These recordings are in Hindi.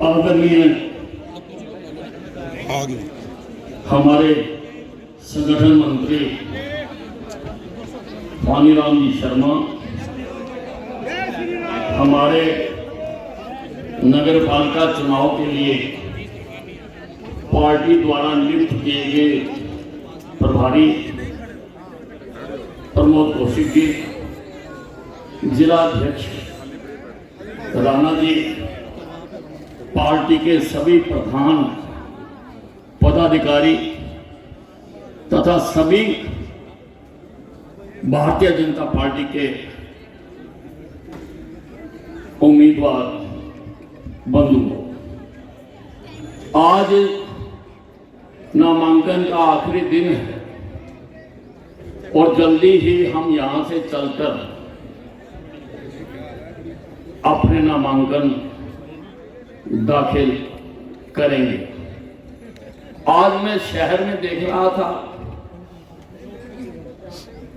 आदरणीय हमारे संगठन मंत्री पानीराम जी शर्मा, हमारे नगर पालिका चुनाव के लिए पार्टी द्वारा नियुक्त किए गए प्रभारी प्रमोद कौशिक जी, जिला अध्यक्ष राणा जी, पार्टी के सभी प्रधान पदाधिकारी तथा सभी भारतीय जनता पार्टी के उम्मीदवार बंधुओं, आज नामांकन का आखिरी दिन है और जल्दी ही हम यहां से चलकर अपने नामांकन दाखिल करेंगे। आज मैं शहर में देख रहा था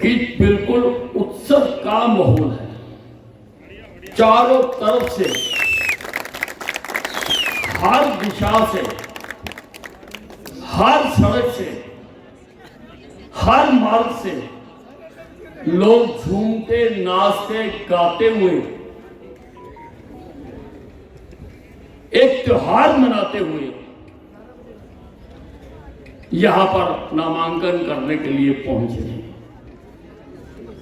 कि बिल्कुल उत्सव का माहौल है। चारों तरफ से, हर दिशा से, हर सड़क से, हर मार्ग से लोग झूमते, नाचते, गाते हुए एक त्योहार मनाते हुए यहां पर नामांकन करने के लिए पहुंचे हैं।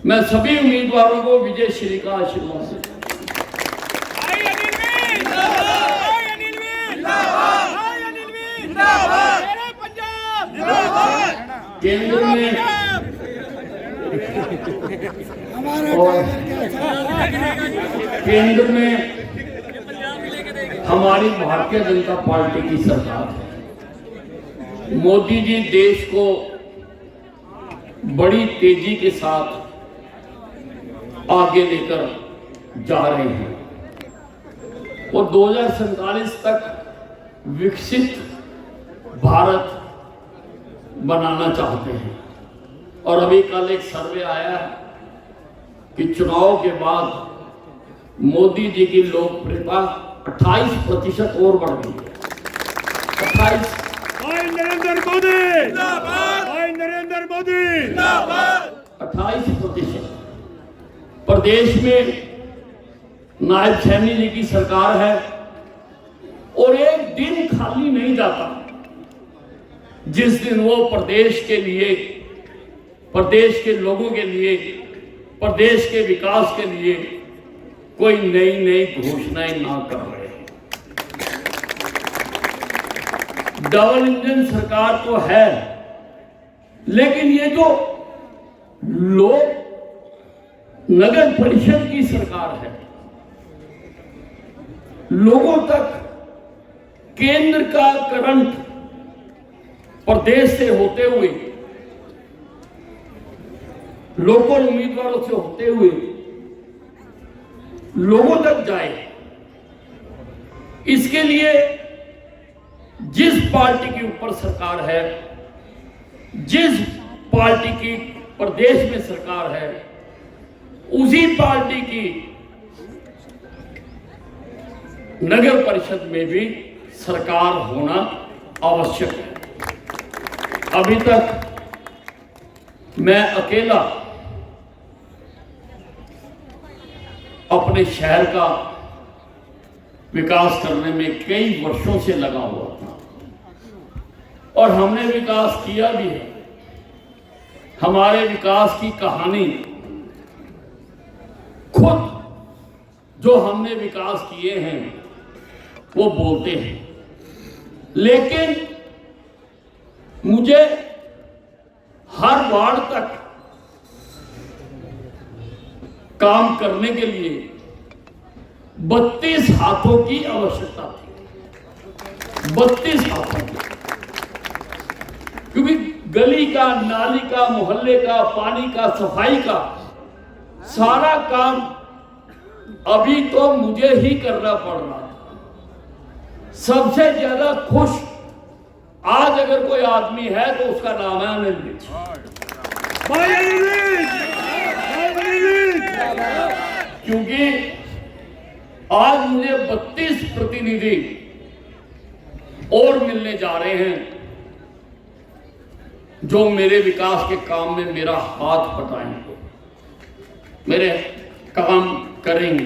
मैं सभी उम्मीदवारों को विजय श्री का आशीर्वाद देता हूं। केंद्र में और केंद्र में हमारी भारतीय जनता पार्टी की सरकार है। मोदी जी देश को बड़ी तेजी के साथ आगे लेकर जा रहे हैं और 2047 तक विकसित भारत बनाना चाहते हैं। और अभी कल एक सर्वे आया है कि चुनाव के बाद मोदी जी की लोकप्रियता 28% और बढ़ गई है। 28। नरेंद्र मोदी जिंदाबाद, नरेंद्र मोदी जिंदाबाद। 28%। प्रदेश में नायब सैनी जी की सरकार है और एक दिन खाली नहीं जाता जिस दिन वो प्रदेश के लिए, प्रदेश के लोगों के लिए, प्रदेश के विकास के लिए कोई नई घोषणाएं ना कर रहे हैं। डबल इंजन सरकार तो है, लेकिन ये जो लोग नगर परिषद की सरकार है, लोगों तक केंद्र का करंट प्रदेश से होते हुए, लोकल उम्मीदवारों से होते हुए लोगों तक जाए, इसके लिए जिस पार्टी के ऊपर सरकार है, जिस पार्टी की प्रदेश में सरकार है, उसी पार्टी की नगर परिषद में भी सरकार होना आवश्यक है। अभी तक मैं अकेला अपने शहर का विकास करने में कई वर्षों से लगा हुआ था और हमने विकास किया भी है। हमारे विकास की कहानी खुद जो हमने विकास किए हैं वो बोलते हैं, लेकिन मुझे हर वार्ड तक काम करने के लिए 32 हाथों की आवश्यकता थी। 32 हाथों की, क्योंकि गली का, नाली का, मोहल्ले का, पानी का, सफाई का सारा काम अभी तो मुझे ही करना पड़ रहा है। सबसे ज्यादा खुश आज अगर कोई आदमी है तो उसका नाम है अनिल विज। क्योंकि आज मुझे 32 प्रतिनिधि और मिलने जा रहे हैं जो मेरे विकास के काम में मेरा हाथ बटाएंगे, मेरे काम करेंगे।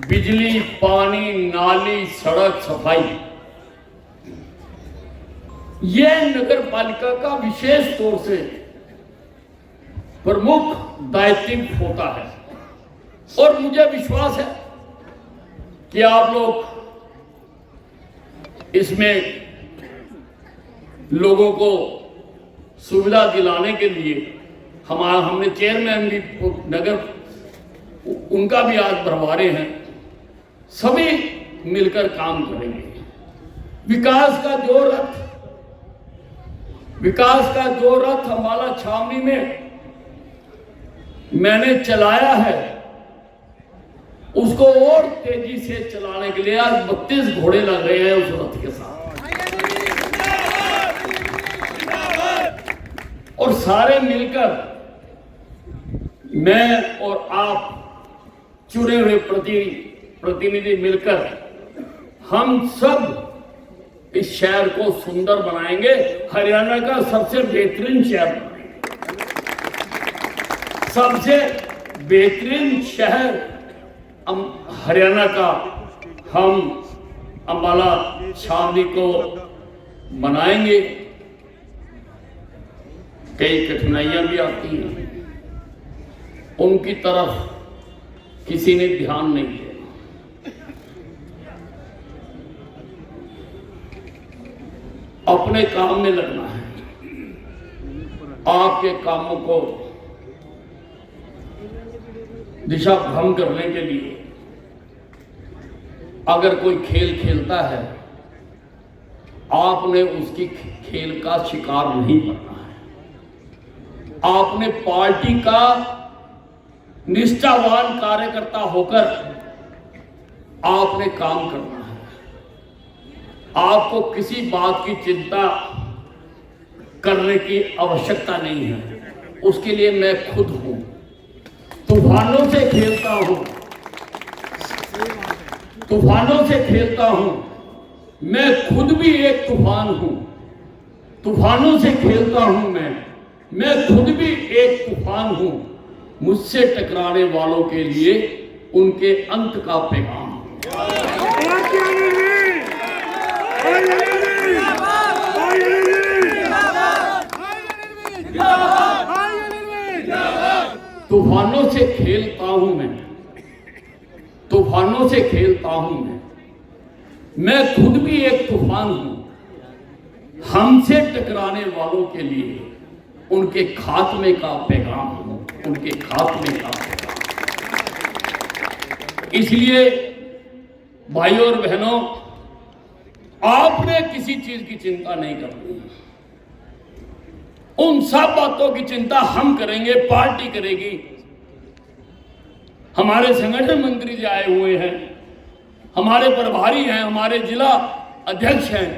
बिजली, पानी, नाली, सड़क, सफाई, यह नगर पालिका का विशेष तौर से प्रमुख दायित्व होता है। और मुझे विश्वास है कि आप लोग इसमें लोगों को सुविधा दिलाने के लिए हमने चेयरमैन भी नगर उनका भी आज भरवारे हैं, सभी मिलकर काम करेंगे। विकास का जो रथ अम्बाला छावनी में मैंने चलाया है, उसको और तेजी से चलाने के लिए आज 32 घोड़े लग रहे हैं उस रथ के साथ। और सारे मिलकर, मैं और आप चुने हुए प्रतिनिधि मिलकर हम सब इस शहर को सुंदर बनाएंगे, हरियाणा का सबसे बेहतरीन शहर बनाएंगे। सबसे बेहतरीन शहर हरियाणा का हम अम्बाला छावनी को बनाएंगे। कई कठिनाइयां भी आती हैं, उनकी तरफ किसी ने ध्यान नहीं दिया। अपने काम में लगना है। आपके कामों को दिशा भ्रम करने के लिए अगर कोई खेल खेलता है, आपने उसकी खेल का शिकार नहीं बनना है। आपने पार्टी का निष्ठावान कार्यकर्ता होकर आपने काम करना है। आपको किसी बात की चिंता करने की आवश्यकता नहीं है। उसके लिए मैं खुद हूं, तूफानों से खेलता हूं, तूफानों से खेलता हूं। मैं खुद भी एक तूफान हूं, तूफानों से खेलता हूं। मैं खुद भी एक तूफान हूं। मुझसे टकराने वालों के लिए उनके अंत का पैगाम। तूफानों से खेलता हूं मैं, तूफानों से खेलता हूं मैं खुद भी एक तूफान हूं। हमसे टकराने वालों के लिए उनके खात्मे का पैगाम हूं, उनके खात्मे का पैगाम। इसलिए भाइयों और बहनों, आपने किसी चीज की चिंता नहीं करनी। उन सब बातों की चिंता हम करेंगे, पार्टी करेगी। हमारे संगठन मंत्री जी आए हुए हैं, हमारे प्रभारी हैं, हमारे जिला अध्यक्ष हैं।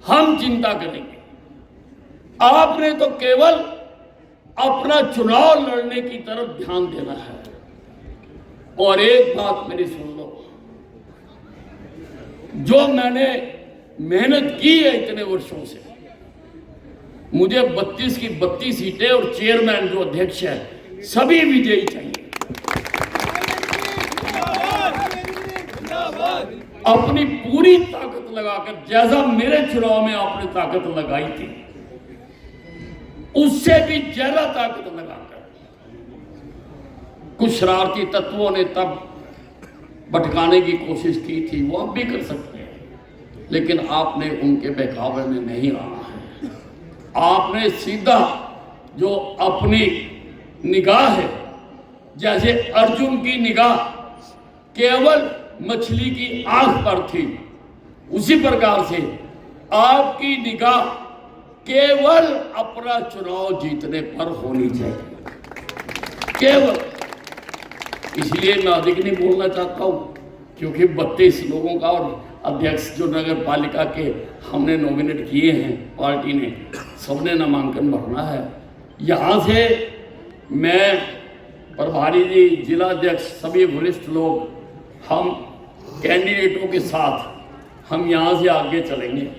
हम चिंता करेंगे। आपने तो केवल अपना चुनाव लड़ने की तरफ ध्यान देना है। और एक बात मेरी सुन लो, जो मैंने मेहनत की है इतने वर्षों से, मुझे 32 की 32 सीटें और चेयरमैन जो अध्यक्ष है सभी विजयी चाहिए। अपनी पूरी ताकत लगाकर, जैसा मेरे चुनाव में आपने ताकत लगाई थी, उससे भी ज्यादा ताकत लगाकर। कुछ शरारती तत्वों ने तब भटकाने की कोशिश की थी, वो अब भी कर सकते हैं, लेकिन आपने उनके बहकावे में नहीं आना है। आपने सीधा जो अपनी निगाह है, जैसे अर्जुन की निगाह केवल मछली की आंख पर थी, उसी प्रकार से आपकी निगाह केवल अपना चुनाव जीतने पर होनी चाहिए, केवल। इसलिए मैं अधिक नहीं बोलना चाहता हूं, क्योंकि 32 लोगों का और अध्यक्ष जो नगर पालिका के हमने नॉमिनेट किए हैं, पार्टी ने, सबने नामांकन भरना है। यहाँ से मैं, प्रभारी जी, जिला अध्यक्ष, सभी वरिष्ठ लोग, हम कैंडिडेटों के साथ हम यहाँ से आगे चलेंगे।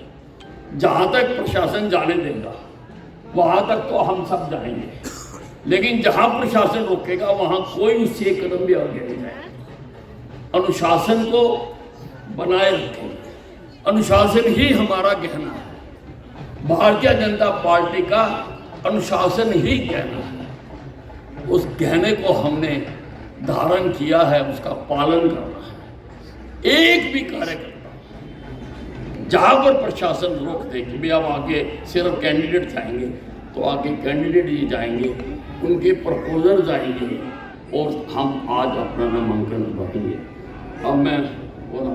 जहाँ तक प्रशासन जाने देगा वहाँ तक तो हम सब जाएंगे, लेकिन जहाँ प्रशासन रोकेगा वहाँ कोई उससे एक कदम भी आगे नहीं जाएगा। अनुशासन को बनाए रखेंगे, अनुशासन ही हमारा गहना है। भारतीय जनता पार्टी का अनुशासन ही गहना है। उस गहने को हमने धारण किया है, उसका पालन करना है। एक भी कार्यकर्ता जहाँ पर प्रशासन रोक दे कि भाई अब आगे सिर्फ कैंडिडेट जाएंगे, तो आगे कैंडिडेट ही जाएंगे, उनके प्रपोजल जाएंगे और हम आज अपना नामांकन भरेंगे। अब मैं बोला